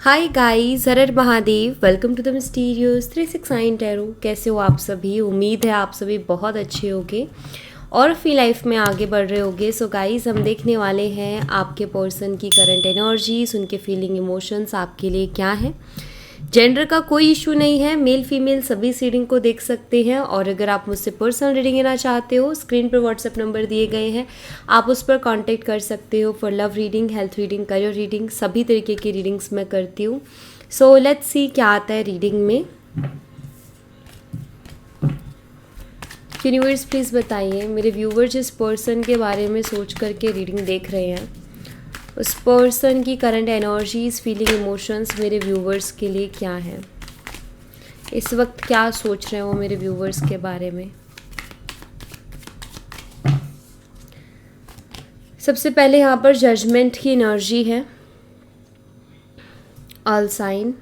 Hi guys, Har Har Mahadev. Welcome to the mysterious 369 tarot. कैसे हो आप सभी? उम्मीद है आप सभी बहुत अच्छे होगे और अपनी लाइफ में आगे बढ़ रहे होगे। सो गाइस, हम देखने वाले हैं आपके पर्सन की करंट एनर्जीज, उनके फीलिंग इमोशंस आपके लिए क्या है। जेंडर का कोई इशू नहीं है, मेल फीमेल सभी इस रीडिंग को देख सकते हैं। और अगर आप मुझसे पर्सनल रीडिंग लेना चाहते हो, स्क्रीन पर व्हाट्सएप नंबर दिए गए हैं, आप उस पर कांटेक्ट कर सकते हो for love reading, health reading, career reading, सभी तरीके की रीडिंग्स मैं करती हूँ। सो लेट्स सी क्या आता है रीडिंग में। यूनिवर्स प्लीज़ बताइए मेरे व्यूवर जिस पर्सन के बारे में सोच करके रीडिंग देख रहे हैं, उस पर्सन की करंट एनर्जीज, फीलिंग, इमोशंस मेरे व्यूवर्स के लिए क्या है। इस वक्त क्या सोच रहे हैं वो मेरे व्यूवर्स के बारे में। सबसे पहले यहाँ पर जजमेंट की एनर्जी है। All sign,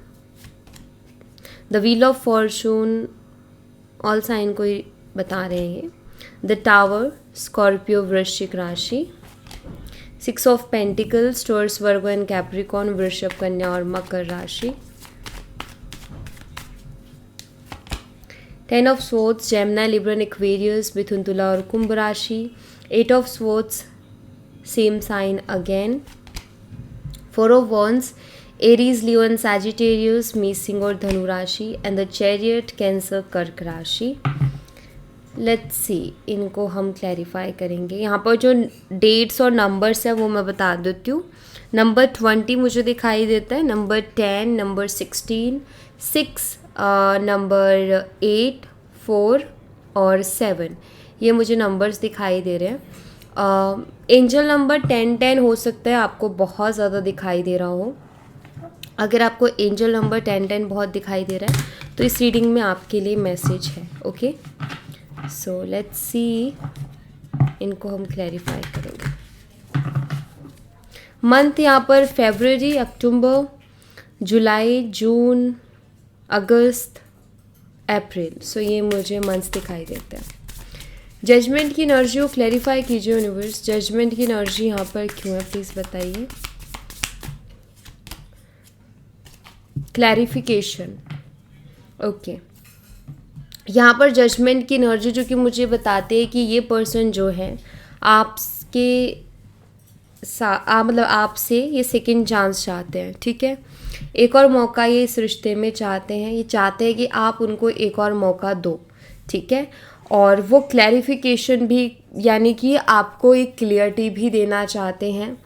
the wheel of fortune all sign को ही बता रहे हैं। द टावर, स्कॉर्पियो वृश्चिक राशि। 6 of pentacles, Taurus, Virgo and Capricorn, वृषभ, कन्या और मकर राशि। 10 of swords, Gemini, Libra, Aquarius, मिथुन, तुला और कुंभ राशि। 8 of swords, same sign again. 4 of wands, Aries, Leo and Sagittarius, मेष, सिंह और धनु राशि। एंड द चैरियट, कैंसर, कर्क राशि। लेट्स सी, इनको हम क्लैरिफाई करेंगे। यहाँ पर जो डेट्स और नंबर्स है वो मैं बता देती हूँ। नंबर 20 मुझे दिखाई देता है, नंबर 10, नंबर 16, 6, नंबर 8, 4 और 7, ये मुझे नंबर्स दिखाई दे रहे हैं। एंजल नंबर 10 हो सकता है आपको बहुत ज़्यादा दिखाई दे रहा हो। अगर आपको एंजल नंबर 10 बहुत दिखाई दे रहा है तो इस रीडिंग में आपके लिए मैसेज है। ओके, सो लेट्स सी, इनको हम क्लैरिफाई करेंगे। मंथ यहाँ पर फरवरी, अक्टूबर, जुलाई, जून, अगस्त, अप्रैल। सो ये मुझे मंथ्स दिखाई देते हैं। जजमेंट की एनर्जी को क्लैरिफाई कीजिए यूनिवर्स। जजमेंट की एनर्जी यहाँ पर क्यों है, प्लीज़ बताइए। Clarification, okay. यहाँ पर जजमेंट की एनर्जी जो कि मुझे बताते हैं कि ये पर्सन जो है आपके मतलब आपसे ये सेकंड चांस चाहते हैं, ठीक है। एक और मौका ये इस रिश्ते में चाहते हैं। ये चाहते हैं कि आप उनको एक और मौका दो, ठीक है। और वो क्लैरिफिकेशन भी, यानी कि आपको एक क्लियरिटी भी देना चाहते हैं,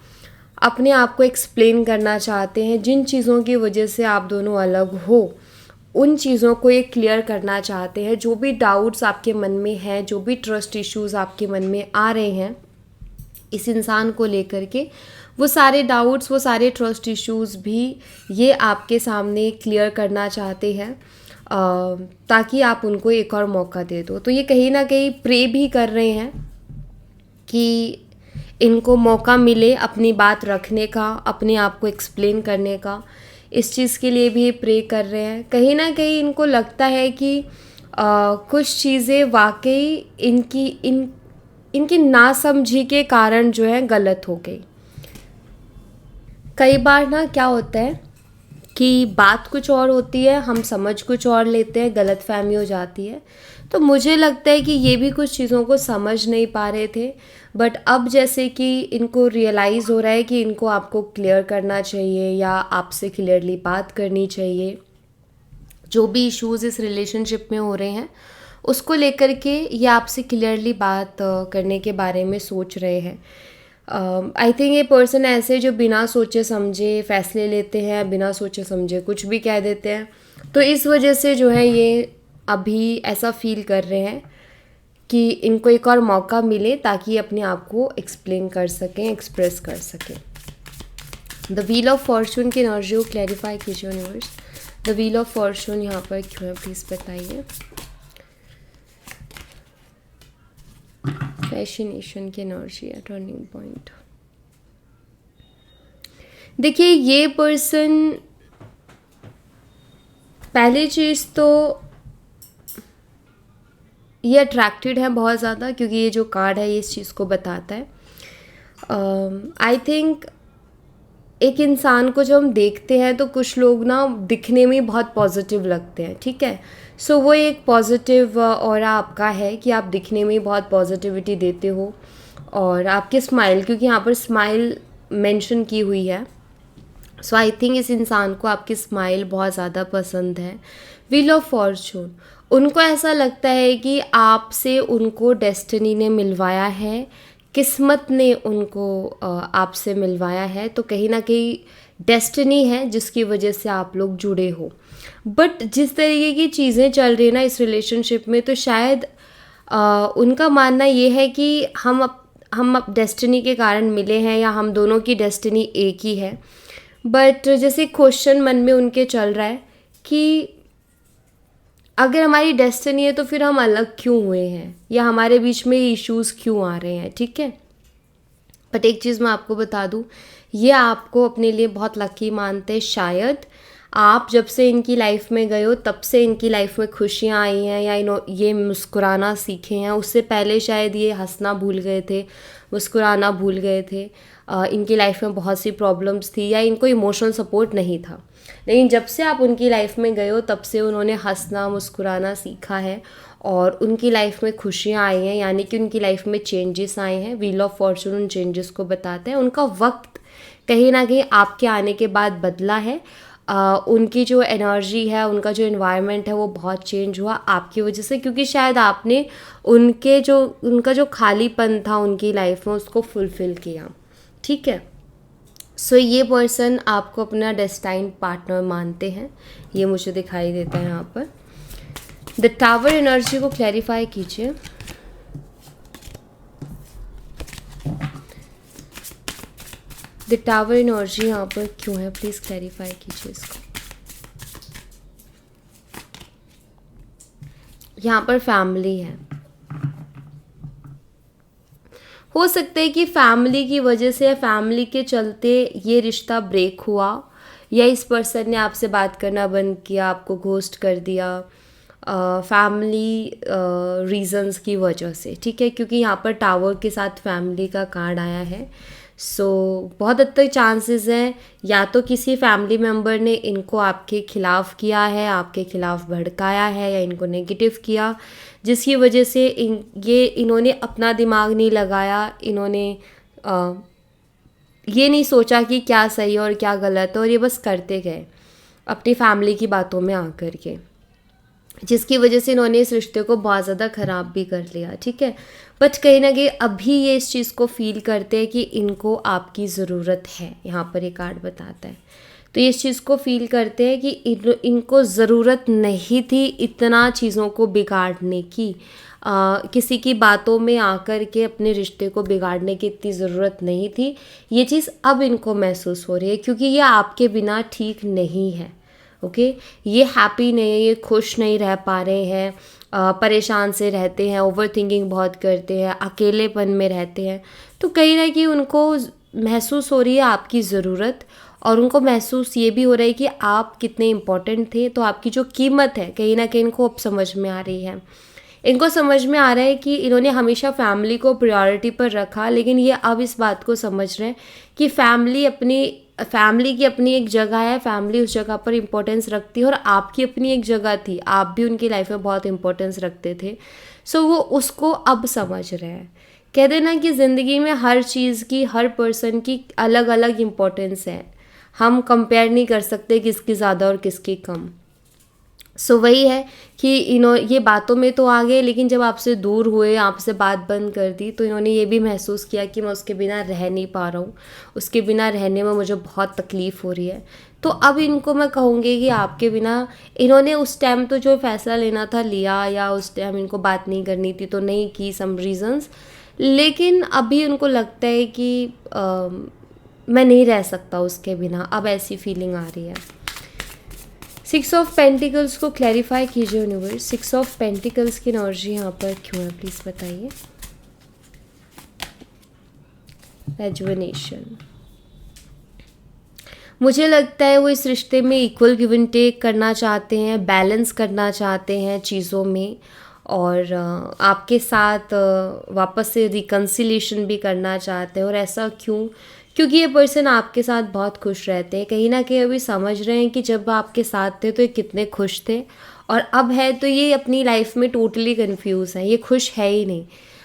अपने आप को एक्सप्लेन करना चाहते हैं। जिन चीज़ों की वजह से आप दोनों अलग हो उन चीज़ों को ये क्लियर करना चाहते हैं। जो भी डाउट्स आपके मन में हैं, जो भी ट्रस्ट इश्यूज़ आपके मन में आ रहे हैं इस इंसान को लेकर के, वो सारे डाउट्स, वो सारे ट्रस्ट इश्यूज़ भी ये आपके सामने क्लियर करना चाहते हैं, ताकि आप उनको एक और मौका दे दो। तो ये कहीं ना कहीं प्रे भी कर रहे हैं कि इनको मौका मिले अपनी बात रखने का, अपने आप को एक्सप्लेन करने का। इस चीज़ के लिए भी ये प्रे कर रहे हैं। कहीं ना कहीं इनको लगता है कि कुछ चीज़ें वाकई इनकी नासमझी के कारण जो है गलत हो गई। कई बार ना क्या होता है कि बात कुछ और होती है, हम समझ कुछ और लेते हैं, गलतफहमी हो जाती है। तो मुझे लगता है कि ये भी कुछ चीज़ों को समझ नहीं पा रहे थे, बट अब जैसे कि इनको रियलाइज़ हो रहा है कि इनको आपको क्लियर करना चाहिए या आपसे क्लियरली बात करनी चाहिए। जो भी इश्यूज़ इस रिलेशनशिप में हो रहे हैं उसको लेकर के ये आपसे क्लियरली बात करने के बारे में सोच रहे हैं। आई थिंक ये पर्सन ऐसे जो बिना सोचे समझे फैसले लेते हैं, बिना सोचे समझे कुछ भी कह देते हैं। तो इस वजह से जो है ये अभी ऐसा फील कर रहे हैं कि इनको एक और मौका मिले ताकि अपने आप को एक्सप्लेन कर सकें, एक्सप्रेस कर सकें। द व्हील ऑफ फॉर्चून की एनर्जी को क्लैरिफाई कीजिए universe. The wheel of Fortune यहाँ पर क्यों है, प्लीज़ बताइए। फैसिनेशन की एनर्जी है, टर्निंग पॉइंट। देखिए, ये पर्सन, पहली चीज़ तो ये अट्रैक्टेड है बहुत ज़्यादा, क्योंकि ये जो कार्ड है ये इस चीज़ को बताता है। आई थिंक एक इंसान को जब हम देखते हैं तो कुछ लोग ना दिखने में बहुत पॉजिटिव लगते हैं, ठीक है। सो वो एक पॉजिटिव ऑरा आपका है कि आप दिखने में बहुत पॉजिटिविटी देते हो, और आपके स्माइल, क्योंकि यहाँ पर स्माइल मेंशन की हुई है, सो आई थिंक इस इंसान को आपकी स्माइल बहुत ज़्यादा पसंद है। व्हील ऑफ फॉर्चून, उनको ऐसा लगता है कि आपसे उनको डेस्टिनी ने मिलवाया है, किस्मत ने उनको आपसे मिलवाया है, तो कहीं ना कहीं डेस्टिनी है जिसकी वजह से आप लोग जुड़े हो। बट जिस तरीके की चीज़ें चल रही है ना इस रिलेशनशिप में, तो शायद उनका मानना ये है कि हम अब डेस्टिनी के कारण मिले हैं, या हम दोनों की डेस्टिनी एक ही है। बट जैसे क्वेश्चन मन में उनके चल रहा है कि अगर हमारी डेस्टिनी है तो फिर हम अलग क्यों हुए हैं, या हमारे बीच में इश्यूज़ क्यों आ रहे हैं, ठीक है। बट एक चीज़ मैं आपको बता दूँ, ये आपको अपने लिए बहुत लकी मानते हैं। शायद आप जब से इनकी लाइफ में गए हो तब से इनकी लाइफ में खुशियाँ आई हैं, या ये मुस्कुराना सीखे हैं। उससे पहले शायद ये हंसना भूल गए थे, मुस्कुराना भूल गए थे। इनकी लाइफ में बहुत सी प्रॉब्लम्स थी, या इनको इमोशनल सपोर्ट नहीं था। लेकिन जब से आप उनकी लाइफ में गए हो तब से उन्होंने हंसना मुस्कुराना सीखा है, और उनकी लाइफ में खुशियाँ आई हैं, यानी कि उनकी लाइफ में चेंजेस आए हैं। व्हील ऑफ फॉर्चून उन चेंजेस को बताते हैं। उनका वक्त कहीं ना कहीं आपके आने के बाद बदला है। उनकी जो एनर्जी है, उनका जो एनवायरनमेंट है वो बहुत चेंज हुआ आपकी वजह से, क्योंकि शायद आपने उनका जो खालीपन था उनकी लाइफ में उसको फुलफ़िल किया, ठीक है। सो ये पर्सन आपको अपना डेस्टाइन पार्टनर मानते हैं, ये मुझे दिखाई देता है यहाँ पर। द टावर एनर्जी को क्लैरिफाई कीजिए। द टावर एनर्जी यहाँ पर क्यों है, प्लीज़ क्लैरिफाई कीजिए इसको। यहाँ पर फैमिली है। हो सकता है कि फैमिली की वजह से या फैमिली के चलते ये रिश्ता ब्रेक हुआ, या इस पर्सन ने आपसे बात करना बंद किया, आपको घोस्ट कर दिया फैमिली रीजंस की वजह से, ठीक है। क्योंकि यहाँ पर टावर के साथ फैमिली का कार्ड आया है। सो बहुत हद तक चांसेस हैं या तो किसी फैमिली मेम्बर ने इनको आपके खिलाफ़ किया है, आपके खिलाफ़ भड़काया है, या इनको नेगेटिव किया, जिसकी वजह से इन्होंने अपना दिमाग नहीं लगाया। इन्होंने ये नहीं सोचा कि क्या सही और क्या गलत है, और ये बस करते गए अपनी फैमिली की बातों में आकर के, जिसकी वजह से इन्होंने इस रिश्ते को बहुत ज़्यादा ख़राब भी कर लिया, ठीक है। बट कहीं ना कहीं अभी ये इस चीज़ को फील करते हैं कि इनको आपकी ज़रूरत है। यहाँ पर ये कार्ड बताता है, तो ये इस चीज़ को फील करते हैं कि इनको ज़रूरत नहीं थी इतना चीज़ों को बिगाड़ने की। किसी की बातों में आकर के अपने रिश्ते को बिगाड़ने की इतनी ज़रूरत नहीं थी। ये चीज़ अब इनको महसूस हो रही है, क्योंकि ये आपके बिना ठीक नहीं है, ओके। ये हैप्पी नहीं है, ये खुश नहीं रह पा रहे हैं, परेशान से रहते हैं, ओवर थिंकिंग बहुत करते हैं, अकेलेपन में रहते हैं। तो कहीं ना कहीं उनको महसूस हो रही है आपकी ज़रूरत, और उनको महसूस ये भी हो रहा है कि आप कितने इम्पोर्टेंट थे। तो आपकी जो कीमत है कहीं ना कहीं इनको अब समझ में आ रही है। इनको समझ में आ रहा है कि इन्होंने हमेशा फैमिली को प्रायोरिटी पर रखा, लेकिन ये अब इस बात को समझ रहे हैं कि फैमिली की अपनी एक जगह है, फैमिली उस जगह पर इम्पोर्टेंस रखती है, और आपकी अपनी एक जगह थी, आप भी उनकी लाइफ में बहुत इम्पोर्टेंस रखते थे। सो वो उसको अब समझ रहे हैं। कहते ना कि ज़िंदगी में हर चीज़ की, हर पर्सन की अलग अलग इम्पोर्टेंस है, हम कंपेयर नहीं कर सकते किसकी ज़्यादा और किसकी कम। सो वही है कि ये बातों में तो आ गए, लेकिन जब आपसे दूर हुए, आपसे बात बंद कर दी, तो इन्होंने ये भी महसूस किया कि मैं उसके बिना रह नहीं पा रहा हूँ, उसके बिना रहने में मुझे बहुत तकलीफ़ हो रही है। तो अब इनको मैं कहूँगी कि आपके बिना, इन्होंने उस टाइम तो जो फ़ैसला लेना था लिया, या उस टाइम इनको बात नहीं करनी थी तो नहीं की, सम रीज़न्स, लेकिन अभी उनको लगता है कि मैं नहीं रह सकता उसके बिना, अब ऐसी फीलिंग आ रही है। 6 ऑफ पेंटिकल्स को क्लैरिफाई कीजिए यूनिवर्स। 6 ऑफ पेंटिकल्स की एनर्जी यहाँ पर क्यों है, प्लीज़ बताइए। रेजुवेनेशन, मुझे लगता है वो इस रिश्ते में इक्वल गिव एंड टेक करना चाहते हैं, बैलेंस करना चाहते हैं चीज़ों में, और आपके साथ वापस से रिकन्सिलेशन भी करना चाहते हैं। और ऐसा क्यों? क्योंकि ये पर्सन आपके साथ बहुत खुश रहते हैं, कहीं ना कहीं अभी समझ रहे हैं कि जब आपके साथ थे तो ये कितने खुश थे, और अब है तो ये अपनी लाइफ में टोटली कंफ्यूज है, ये खुश है ही नहीं।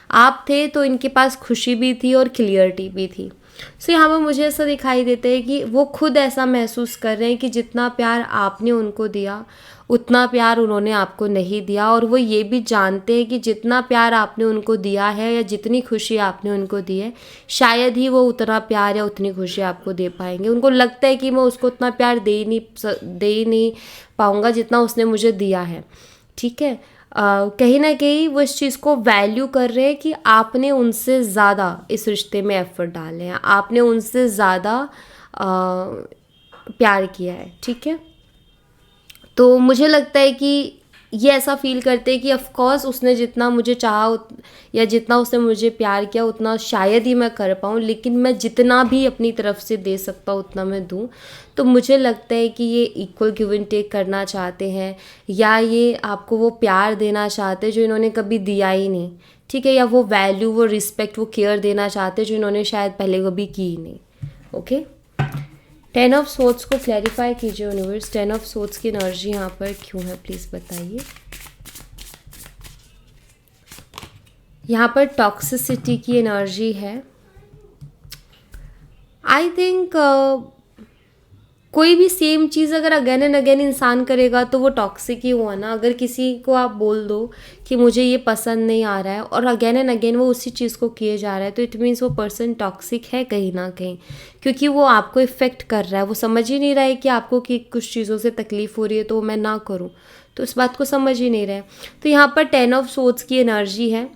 आप थे तो इनके पास खुशी भी थी और क्लियरिटी भी थी। सो यहाँ पर मुझे ऐसा दिखाई देता है कि वो खुद ऐसा महसूस कर रहे हैं कि जितना प्यार आपने उनको दिया उतना प्यार उन्होंने आपको नहीं दिया, और वो ये भी जानते हैं कि जितना प्यार आपने उनको दिया है या जितनी खुशी आपने उनको दी है, शायद ही वो उतना प्यार या उतनी खुशी आपको दे पाएंगे। उनको लगता है कि मैं उसको उतना प्यार दे ही नहीं पाऊँगा जितना उसने मुझे दिया है, ठीक है। कहीं ना कहीं वो इस चीज़ को वैल्यू कर रहे हैं कि आपने उनसे ज़्यादा इस रिश्ते में एफर्ट डाले हैं, आपने उनसे ज़्यादा प्यार किया है, ठीक है। तो मुझे लगता है कि ये ऐसा फील करते हैं कि ऑफ कोर्स उसने जितना मुझे चाहा या जितना उसने मुझे प्यार किया उतना शायद ही मैं कर पाऊँ, लेकिन मैं जितना भी अपनी तरफ से दे सकता हूँ उतना मैं दूँ। तो मुझे लगता है कि ये इक्वल गिव एंड टेक करना चाहते हैं, या ये आपको वो प्यार देना चाहते हैं जो इन्होंने कभी दिया ही नहीं, ठीक है, या वो वैल्यू, वो रिस्पेक्ट, वो केयर देना चाहते हैं जो इन्होंने शायद पहले कभी की ही नहीं। ओके, 10 ऑफ सोर्ड्स को क्लैरिफाई कीजिए यूनिवर्स। 10 ऑफ सोर्ड्स की एनर्जी यहाँ पर क्यों है, प्लीज़ बताइए। यहाँ पर टॉक्सिसिटी की एनर्जी है। आई थिंक कोई भी सेम चीज़ अगर अगेन एंड अगेन इंसान करेगा तो वो टॉक्सिक ही हुआ ना। अगर किसी को आप बोल दो कि मुझे ये पसंद नहीं आ रहा है और अगेन एंड अगेन वो उसी चीज़ को किए जा रहा है, तो इट मीन्स वो पर्सन टॉक्सिक है कहीं ना कहीं, क्योंकि वो आपको इफ़ेक्ट कर रहा है। वो समझ ही नहीं रहा है कि आपको कि कुछ चीज़ों से तकलीफ़ हो रही है तो मैं ना करूँ, तो इस बात को समझ ही नहीं रहे। तो यहाँ पर 10 ऑफ सोर्ड्स की एनर्जी है।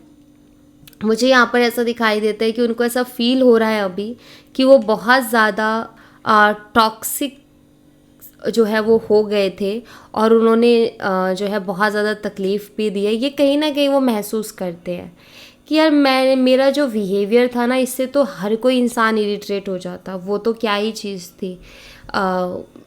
मुझे यहाँ पर ऐसा दिखाई देता है कि उनको ऐसा फील हो रहा है अभी कि वो बहुत ज़्यादा टॉक्सिक जो है वो हो गए थे और उन्होंने जो है बहुत ज़्यादा तकलीफ़ भी दी है। ये कहीं ना कहीं वो महसूस करते हैं कि यार मेरा जो बिहेवियर था ना, इससे तो हर कोई इंसान इरिटेट हो जाता, वो तो क्या ही चीज़ थी।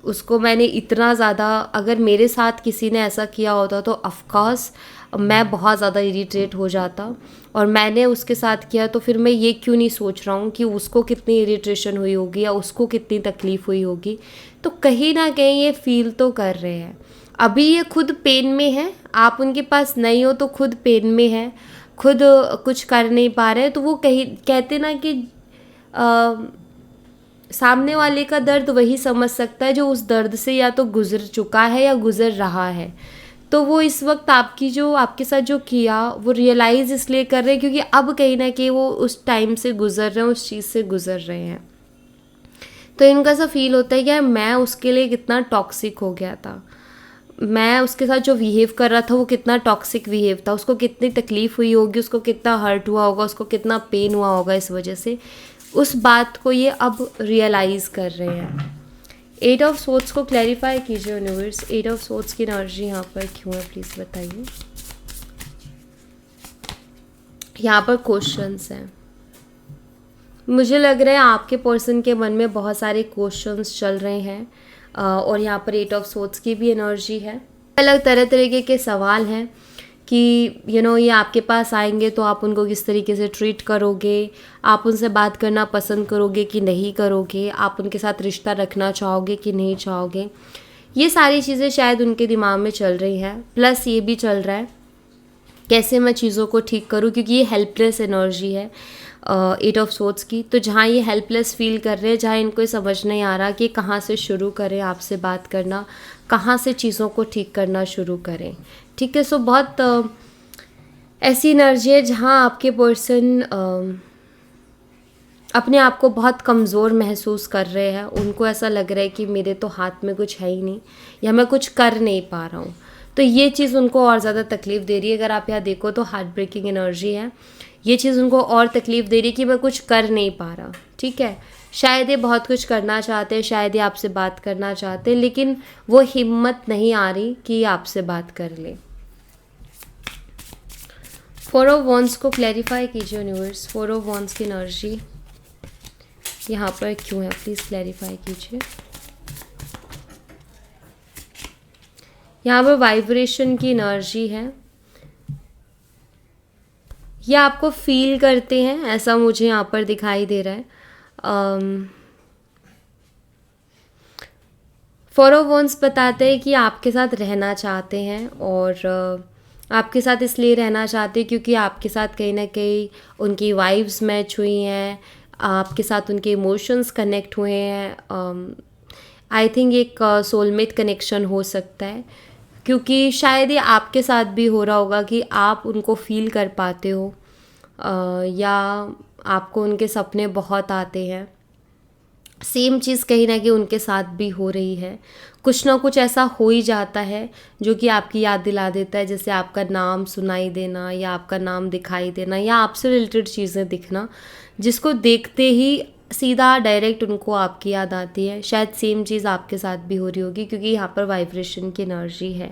उसको मैंने इतना ज़्यादा, अगर मेरे साथ किसी ने ऐसा किया होता तो ऑफकोर्स मैं बहुत ज़्यादा इरिटेट हो जाता, और मैंने उसके साथ किया तो फिर मैं ये क्यों नहीं सोच रहा हूँ कि उसको कितनी इरिटेशन हुई होगी या उसको कितनी तकलीफ़ हुई होगी। तो कहीं ना कहीं ये फील तो कर रहे हैं। अभी ये खुद पेन में है, आप उनके पास नहीं हो तो खुद पेन में है, खुद कुछ कर नहीं पा रहे, तो वो कहते ना कि सामने वाले का दर्द वही समझ सकता है जो उस दर्द से या तो गुजर चुका है या गुजर रहा है। तो वो इस वक्त आपके साथ जो किया वो रियलाइज़ इसलिए कर रहे हैं क्योंकि अब कहीं ना कहीं वो उस टाइम से गुजर रहे हैं, उस चीज़ से गुजर रहे हैं। तो इनका ऐसा फील होता है कि यार मैं उसके लिए कितना टॉक्सिक हो गया था, मैं उसके साथ जो बिहेव कर रहा था वो कितना टॉक्सिक बिहेव था, उसको कितनी तकलीफ़ हुई होगी, उसको कितना हर्ट हुआ होगा, उसको कितना पेन हुआ होगा इस वजह से। उस बात को ये अब रियलाइज़ कर रहे हैं। 8 ऑफ सोर्ड्स को क्लैरिफाई कीजिए यूनिवर्स। 8 ऑफ सोर्ड्स की एनर्जी यहाँ पर क्यों है, प्लीज़ बताइए। यहाँ पर क्वेश्चंस हैं। मुझे लग रहा है आपके पर्सन के मन में बहुत सारे क्वेश्चंस चल रहे हैं, और यहाँ पर 8 ऑफ सोर्ड्स की भी एनर्जी है। अलग तरह तरीके के सवाल हैं कि ये आपके पास आएंगे तो आप उनको किस तरीके से ट्रीट करोगे, आप उनसे बात करना पसंद करोगे कि नहीं करोगे, आप उनके साथ रिश्ता रखना चाहोगे कि नहीं चाहोगे। ये सारी चीज़ें शायद उनके दिमाग में चल रही हैं। प्लस ये भी चल रहा है कैसे मैं चीज़ों को ठीक करूं, क्योंकि ये हेल्पलेस एनर्जी है 8 ऑफ सोर्ड्स की। तो जहाँ ये हेल्पलेस फील कर रहे हैं, जहाँ इनको समझ नहीं आ रहा कि कहाँ से शुरू करें आपसे बात करना, कहाँ से चीज़ों को ठीक करना शुरू करें, ठीक है। सो बहुत ऐसी एनर्जी है जहाँ आपके पर्सन अपने आप को बहुत कमज़ोर महसूस कर रहे हैं। उनको ऐसा लग रहा है कि मेरे तो हाथ में कुछ है ही नहीं, या मैं कुछ कर नहीं पा रहा हूँ। तो ये चीज़ उनको और ज़्यादा तकलीफ़ दे रही है। अगर आप यहाँ देखो तो हार्ट ब्रेकिंग एनर्जी है। ये चीज़ उनको और तकलीफ़ दे रही है कि मैं कुछ कर नहीं पा रहा, ठीक है। शायद ये बहुत कुछ करना चाहते हैं, शायद ये आपसे बात करना चाहते हैं, लेकिन वो हिम्मत नहीं आ रही कि आपसे बात कर ले। 4 ऑफ वॉन्ड्स को क्लैरिफाई कीजिए यूनिवर्स। 4 ऑफ वॉन्ड्स की एनर्जी यहाँ पर क्यों है, प्लीज़ क्लैरिफाई कीजिए। यहाँ पर वाइब्रेशन की एनर्जी है। ये आपको फील करते हैं, ऐसा मुझे यहाँ पर दिखाई दे रहा है। फोर ऑफ वॉन्ड्स बताते हैं कि आपके साथ रहना चाहते हैं, और आपके साथ इसलिए रहना चाहते हैं क्योंकि आपके साथ कहीं ना कहीं उनकी वाइब्स मैच हुई हैं, आपके साथ उनके इमोशंस कनेक्ट हुए हैं। आई थिंक एक सोलमेट कनेक्शन हो सकता है, क्योंकि शायद ये आपके साथ भी हो रहा होगा कि आप उनको फील कर पाते हो, या आपको उनके सपने बहुत आते हैं। सेम चीज़ कहीं ना कहीं उनके साथ भी हो रही है। कुछ ना कुछ ऐसा हो ही जाता है जो कि आपकी याद दिला देता है, जैसे आपका नाम सुनाई देना या आपका नाम दिखाई देना या आपसे रिलेटेड चीज़ें दिखना, जिसको देखते ही सीधा डायरेक्ट उनको आपकी याद आती है। शायद सेम चीज़ आपके साथ भी हो रही होगी, क्योंकि यहाँ पर वाइब्रेशन की एनर्जी है।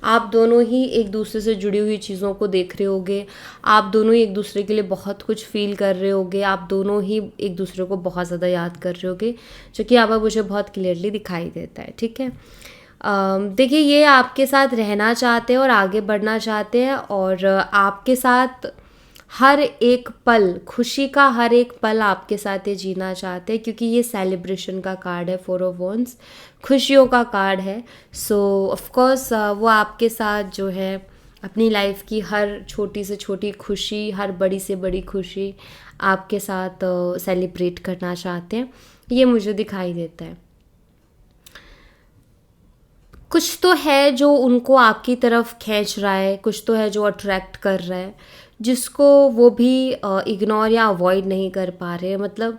आप दोनों ही एक दूसरे से जुड़ी हुई चीज़ों को देख रहे होगे, आप दोनों ही एक दूसरे के लिए बहुत कुछ फील कर रहे होगे, आप दोनों ही एक दूसरे को बहुत ज़्यादा याद कर रहे होगे, जो कि यहाँ पर मुझे बहुत क्लियरली दिखाई देता है। ठीक है, देखिए ये आपके साथ रहना चाहते हैं और आगे बढ़ना चाहते हैं, और आपके साथ हर एक पल, खुशी का हर एक पल आपके साथ ये जीना चाहते हैं, क्योंकि ये सेलिब्रेशन का कार्ड है। फोर ऑफ वॉन्ड्स खुशियों का कार्ड है। सो ऑफ कोर्स वो आपके साथ जो है अपनी लाइफ की हर छोटी से छोटी खुशी, हर बड़ी से बड़ी खुशी आपके साथ सेलिब्रेट करना चाहते हैं, ये मुझे दिखाई देता है। कुछ तो है जो उनको आपकी तरफ खींच रहा है, कुछ तो है जो अट्रैक्ट कर रहा है, जिसको वो भी इग्नोर या अवॉइड नहीं कर पा रहे हैं। मतलब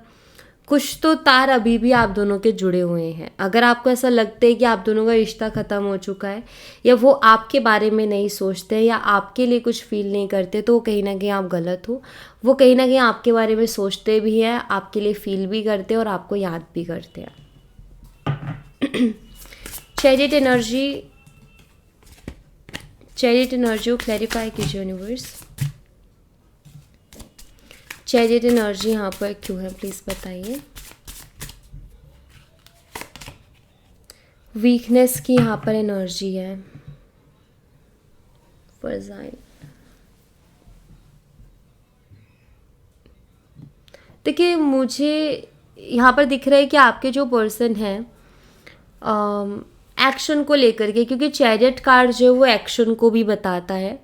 कुछ तो तार अभी भी आप दोनों के जुड़े हुए हैं। अगर आपको ऐसा लगता है कि आप दोनों का रिश्ता ख़त्म हो चुका है, या वो आपके बारे में नहीं सोचते या आपके लिए कुछ फील नहीं करते, तो कहीं ना कहीं आप गलत हो। वो कहीं ना कहीं आपके बारे में सोचते भी हैं, आपके लिए फील भी करते हैं और आपको याद भी करते हैं। चैरिट एनर्जी, चैरिट एनर्जी को क्लैरिफाई कीजिए यूनिवर्स। चैरिट एनर्जी यहाँ पर क्यों है, प्लीज़ बताइए। वीकनेस की यहाँ पर एनर्जी है। फरजाइन, देखिए मुझे यहाँ पर दिख रहा है कि आपके जो पर्सन हैं एक्शन को लेकर के, क्योंकि चैरिट कार्ड जो है वो एक्शन को भी बताता है।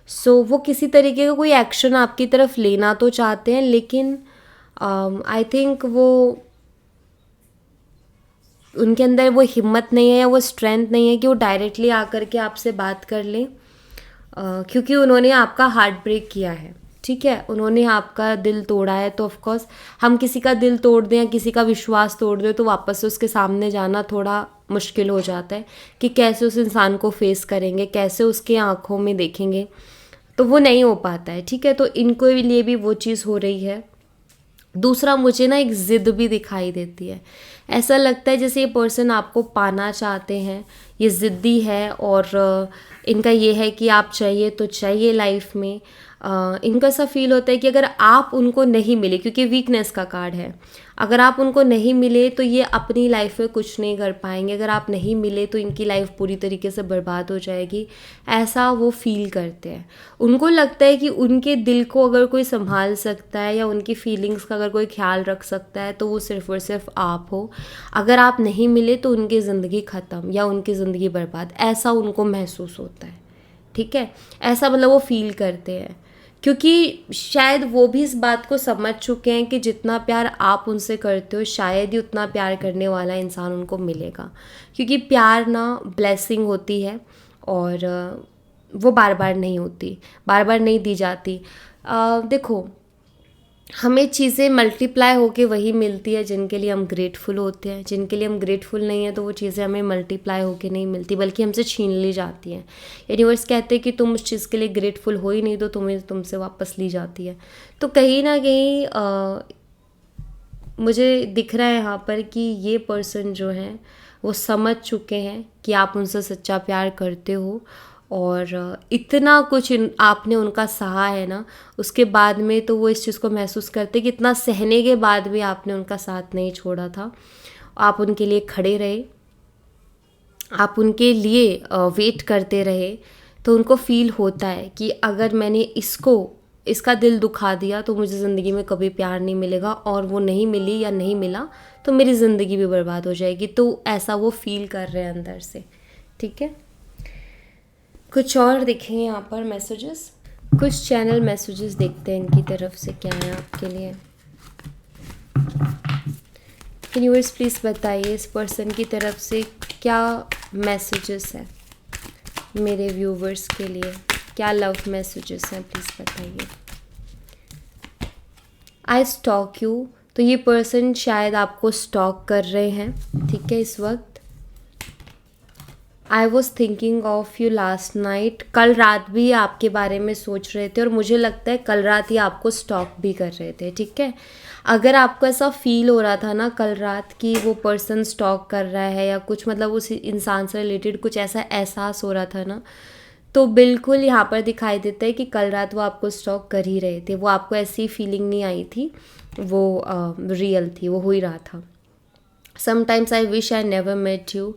सो वो किसी तरीके का कोई एक्शन आपकी तरफ लेना तो चाहते हैं, लेकिन आई थिंक वो उनके अंदर वो हिम्मत नहीं है या वो स्ट्रेंथ नहीं है कि वो डायरेक्टली आकर के आपसे बात कर लें, क्योंकि उन्होंने आपका हार्ट ब्रेक किया है। ठीक है, उन्होंने आपका दिल तोड़ा है। तो ऑफकोर्स हम किसी का दिल तोड़ दें या किसी का विश्वास तोड़ दें तो वापस से उसके सामने जाना थोड़ा मुश्किल हो जाता है कि कैसे उस इंसान को फेस करेंगे, कैसे उसके आँखों में देखेंगे, तो वो नहीं हो पाता है। ठीक है, तो इनको लिए भी वो चीज़ हो रही है। दूसरा, मुझे ना एक ज़िद भी दिखाई देती है। ऐसा लगता है जैसे ये पर्सन आपको पाना चाहते हैं, ये ज़िद्दी है, और इनका ये है कि आप चाहिए तो चाहिए लाइफ में। इनका ऐसा फील होता है कि अगर आप उनको नहीं मिले, क्योंकि वीकनेस का कार्ड है, अगर आप उनको नहीं मिले तो ये अपनी लाइफ में कुछ नहीं कर पाएंगे। अगर आप नहीं मिले तो इनकी लाइफ पूरी तरीके से बर्बाद हो जाएगी, ऐसा वो फील करते हैं। उनको लगता है कि उनके दिल को अगर कोई संभाल सकता है या उनकी फीलिंग्स का अगर कोई ख्याल रख सकता है तो वो सिर्फ और सिर्फ आप हो। अगर आप नहीं मिले तो उनकी ज़िंदगी ख़त्म या उनकी ज़िंदगी बर्बाद, ऐसा उनको महसूस होता है। ठीक है, ऐसा मतलब वो फील करते हैं, क्योंकि शायद वो भी इस बात को समझ चुके हैं कि जितना प्यार आप उनसे करते हो शायद ही उतना प्यार करने वाला इंसान उनको मिलेगा। क्योंकि प्यार ना ब्लेसिंग होती है, और वो बार बार नहीं होती, बार बार नहीं दी जाती। देखो, हमें चीज़ें मल्टीप्लाई होके वही मिलती है जिनके लिए हम ग्रेटफुल होते हैं। जिनके लिए हम ग्रेटफुल नहीं है तो वो चीज़ें हमें मल्टीप्लाई होके नहीं मिलती, बल्कि हमसे छीन ली जाती हैं। यूनिवर्स कहते हैं कि तुम उस चीज़ के लिए ग्रेटफुल हो ही नहीं तो तुम्हें तुमसे वापस ली जाती है। तो कहीं ना कहीं मुझे दिख रहा है यहाँ पर कि ये पर्सन जो हैं वो समझ चुके हैं कि आप उनसे सच्चा प्यार करते हो, और इतना कुछ आपने उनका सहा है ना, उसके बाद में तो वो इस चीज़ को महसूस करते कि इतना सहने के बाद भी आपने उनका साथ नहीं छोड़ा था। आप उनके लिए खड़े रहे, आप उनके लिए वेट करते रहे। तो उनको फील होता है कि अगर मैंने इसको इसका दिल दुखा दिया तो मुझे ज़िंदगी में कभी प्यार नहीं मिलेगा, और वो नहीं मिली या नहीं मिला तो मेरी ज़िंदगी भी बर्बाद हो जाएगी। तो ऐसा वो फील कर रहे हैं अंदर से, ठीक है। कुछ और देखेंगे यहाँ पर मैसेजेस, कुछ चैनल मैसेजेस देखते हैं इनकी तरफ से क्या है आपके लिए। यूनिवर्स प्लीज़ बताइए इस पर्सन की तरफ से क्या मैसेजेस है मेरे व्यूवर्स के लिए, क्या लव मैसेजेस हैं, प्लीज़ बताइए। आई स्टॉक यू, तो ये पर्सन शायद आपको स्टॉक कर रहे हैं, ठीक है इस वक्त। I was thinking of you last night, कल रात भी आपके बारे में सोच रहे थे और मुझे लगता है कल रात ही आपको स्टॉक भी कर रहे थे, ठीक है। अगर आपको ऐसा फील हो रहा था ना कल रात कि वो पर्सन स्टॉक कर रहा है या कुछ, मतलब उस इंसान से रिलेटेड कुछ ऐसा एहसास हो रहा था ना, तो बिल्कुल यहाँ पर दिखाई देता है कि कल रात वो आपको स्टॉक कर ही रहे थे। वो आपको ऐसी फीलिंग नहीं आई थी, वो रियल थी, वो हो ही रहा था। Sometimes I wish I never met you,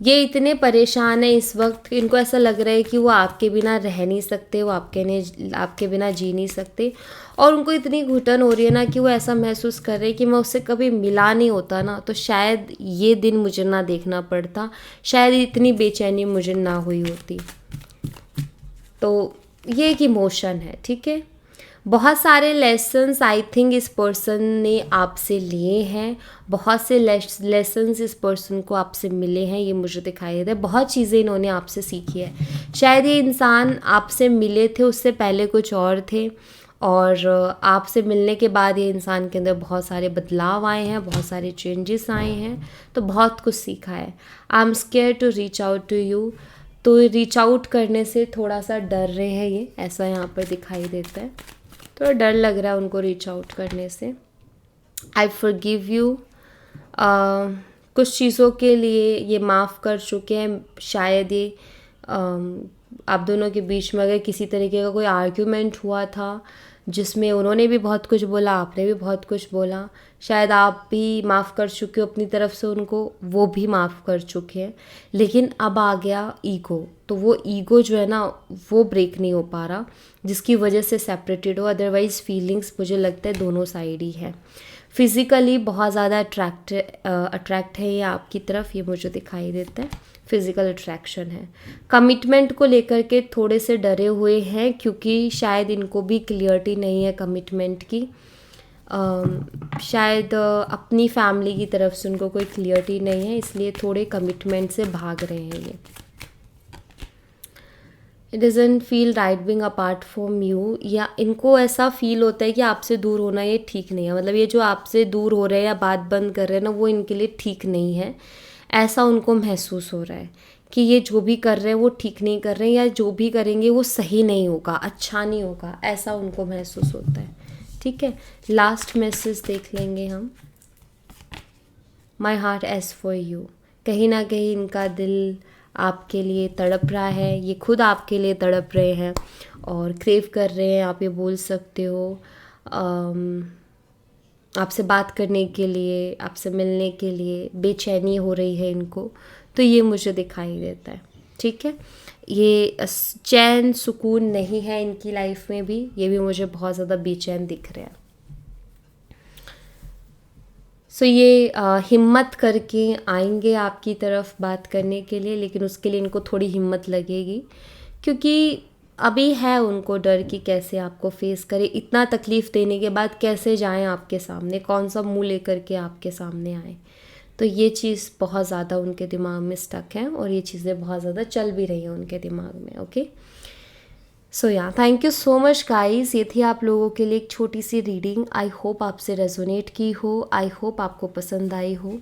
ये इतने परेशान है इस वक्त, इनको ऐसा लग रहा है कि वो आपके बिना रह नहीं सकते, वो आपके बिना जी नहीं सकते, और उनको इतनी घुटन हो रही है ना कि वो ऐसा महसूस कर रहे हैं कि मैं उससे कभी मिला नहीं होता ना तो शायद ये दिन मुझे ना देखना पड़ता, शायद इतनी बेचैनी मुझे ना हुई होती। तो ये एक इमोशन है, ठीक है। बहुत सारे लेसन्स आई थिंक इस पर्सन ने आपसे लिए हैं, बहुत से लेसन्स इस पर्सन को आपसे मिले हैं, ये मुझे दिखाई देता है। बहुत चीज़ें इन्होंने आपसे सीखी है। शायद ये इंसान आपसे मिले थे उससे पहले कुछ और थे, और आपसे मिलने के बाद ये इंसान के अंदर बहुत सारे बदलाव आए हैं, बहुत सारे चेंजेस आए हैं, तो बहुत कुछ सीखा है। I am scare to reach out to you, तो रीच आउट करने से थोड़ा सा डर रहे हैं ये, ऐसा यहाँ पर दिखाई देता है, थोड़ा डर लग रहा है उनको रीच आउट करने से। आई फॉरगिव यू, कुछ चीज़ों के लिए ये माफ़ कर चुके हैं। शायद ये आप दोनों के बीच में अगर किसी तरीके का कोई आर्ग्यूमेंट हुआ था जिसमें उन्होंने भी बहुत कुछ बोला, आपने भी बहुत कुछ बोला, शायद आप भी माफ़ कर चुके हो अपनी तरफ से उनको, वो भी माफ़ कर चुके हैं, लेकिन अब आ गया ईगो, तो वो ईगो जो है ना वो ब्रेक नहीं हो पा रहा, जिसकी वजह से सेपरेटेड हो। अदरवाइज़ फीलिंग्स मुझे लगता है दोनों साइड ही है। फिज़िकली बहुत ज़्यादा अट्रैक्ट है ये आपकी तरफ, ये मुझे दिखाई देता है, फिज़िकल अट्रैक्शन है। कमिटमेंट को लेकर के थोड़े से डरे हुए हैं क्योंकि शायद इनको भी क्लियरिटी नहीं है कमिटमेंट की, शायद अपनी फैमिली की तरफ से उनको कोई क्लियरिटी नहीं है, इसलिए थोड़े कमिटमेंट से भाग रहे हैं ये। It doesn't feel right being apart from you, या इनको ऐसा फील होता है कि आपसे दूर होना ये ठीक नहीं है, मतलब ये जो आपसे दूर हो रहे हैं या बात बंद कर रहे हैं ना वो इनके लिए ठीक नहीं है, ऐसा उनको महसूस हो रहा है कि ये जो भी कर रहे हैं वो ठीक नहीं कर रहे हैं, या जो भी करेंगे वो सही नहीं होगा, अच्छा नहीं होगा, ऐसा उनको महसूस होता है, ठीक है। लास्ट मैसेज देख लेंगे हम। My heart aches for you, कहीं ना कहीं इनका दिल आपके लिए तड़प रहा है, ये खुद आपके लिए तड़प रहे हैं और क्रेव कर रहे हैं, आप ये बोल सकते हो, आपसे बात करने के लिए, आपसे मिलने के लिए बेचैनी हो रही है इनको, तो ये मुझे दिखाई देता है, ठीक है। ये चैन सुकून नहीं है इनकी लाइफ में भी, ये भी मुझे बहुत ज़्यादा बेचैन दिख रहे हैं। सो ये हिम्मत करके आएंगे आपकी तरफ बात करने के लिए, लेकिन उसके लिए इनको थोड़ी हिम्मत लगेगी क्योंकि अभी है उनको डर कि कैसे आपको फेस करें, इतना तकलीफ़ देने के बाद कैसे जाएं आपके सामने, कौन सा मुंह लेकर के आपके सामने आए, तो ये चीज़ बहुत ज़्यादा उनके दिमाग में स्टक है और ये चीज़ें बहुत ज़्यादा चल भी रही हैं उनके दिमाग में। ओके, सो या thank you so much guys, ये थी आप लोगों के लिए एक छोटी सी रीडिंग। आई होप आपसे रेजोनेट की हो, आई होप आपको पसंद आई हो।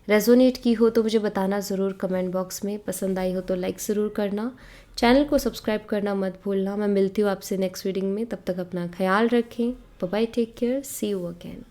रेजोनेट की हो तो मुझे बताना ज़रूर कमेंट बॉक्स में, पसंद आई हो तो लाइक ज़रूर करना, चैनल को सब्सक्राइब करना मत भूलना। मैं मिलती हूँ आपसे नेक्स्ट रीडिंग में, तब तक अपना ख्याल रखें, bye bye, take care, see you again.